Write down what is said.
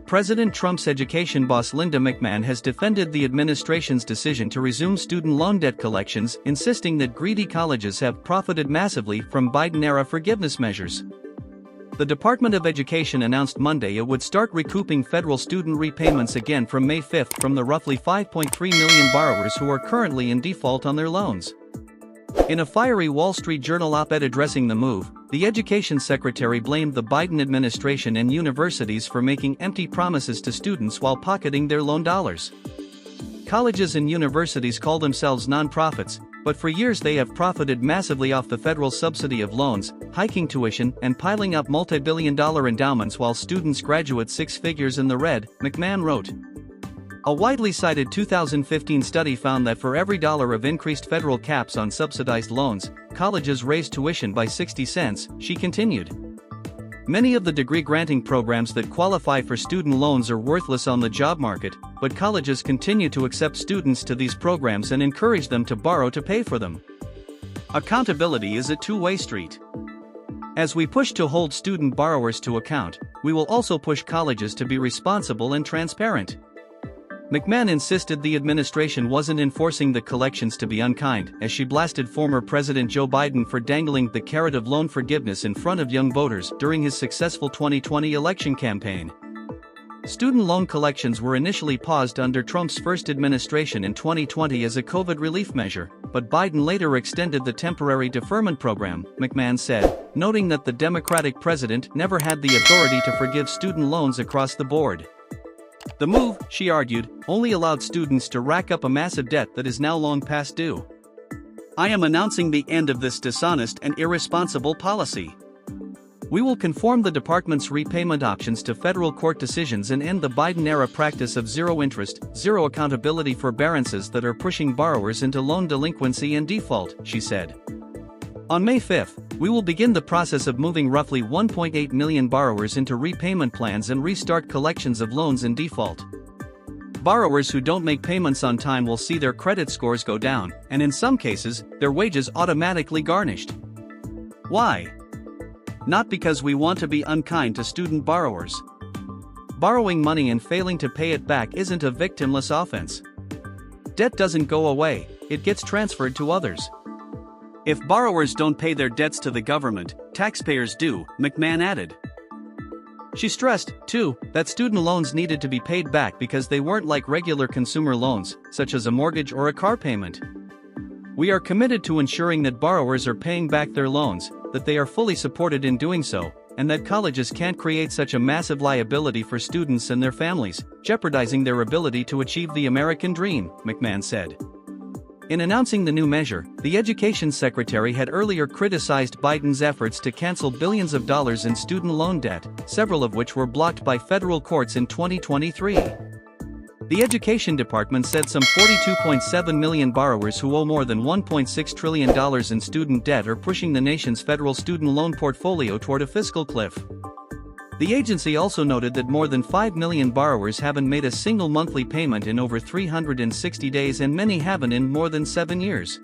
President Trump's education boss Linda McMahon has defended the administration's decision to resume student loan debt collections, insisting that greedy colleges have profited massively from Biden-era forgiveness measures. The Department of Education announced Monday it would start recouping federal student repayments again from May 5 from the roughly 5.3 million borrowers who are currently in default on their loans. In a fiery Wall Street Journal op-ed addressing the move, the Education Secretary blamed the Biden administration and universities for making empty promises to students while pocketing their loan dollars. Colleges and universities call themselves nonprofits, but for years they have profited massively off the federal subsidy of loans, hiking tuition, and piling up multibillion-dollar endowments while students graduate six figures in the red, McMahon wrote. A widely cited 2015 study found that for every dollar of increased federal caps on subsidized loans, colleges raised tuition by 60 cents, she continued. Many of the degree-granting programs that qualify for student loans are worthless on the job market, but colleges continue to accept students to these programs and encourage them to borrow to pay for them. Accountability is a two-way street. As we push to hold student borrowers to account, we will also push colleges to be responsible and transparent. McMahon insisted the administration wasn't enforcing the collections to be unkind, as she blasted former President Joe Biden for dangling the carrot of loan forgiveness in front of young voters during his successful 2020 election campaign. Student loan collections were initially paused under Trump's first administration in 2020 as a COVID relief measure, but Biden later extended the temporary deferment program, McMahon said, noting that the Democratic president never had the authority to forgive student loans across the board. The move, she argued, only allowed students to rack up a massive debt that is now long past due. I am announcing the end of this dishonest and irresponsible policy. We will conform the department's repayment options to federal court decisions and end the Biden-era practice of zero interest, zero accountability forbearances that are pushing borrowers into loan delinquency and default, she said. On May 5, we will begin the process of moving roughly 1.8 million borrowers into repayment plans and restart collections of loans in default. Borrowers who don't make payments on time will see their credit scores go down, and in some cases, their wages automatically garnished. Why? Not because we want to be unkind to student borrowers. Borrowing money and failing to pay it back isn't a victimless offense. Debt doesn't go away, it gets transferred to others. If borrowers don't pay their debts to the government, taxpayers do, McMahon added. She stressed, too, that student loans needed to be paid back because they weren't like regular consumer loans, such as a mortgage or a car payment. We are committed to ensuring that borrowers are paying back their loans, that they are fully supported in doing so, and that colleges can't create such a massive liability for students and their families, jeopardizing their ability to achieve the American dream, McMahon said. In announcing the new measure, the Education Secretary had earlier criticized Biden's efforts to cancel billions of dollars in student loan debt, several of which were blocked by federal courts in 2023. The Education Department said some 42.7 million borrowers who owe more than $1.6 trillion in student debt are pushing the nation's federal student loan portfolio toward a fiscal cliff. The agency also noted that more than 5 million borrowers haven't made a single monthly payment in over 360 days and many haven't in more than 7 years.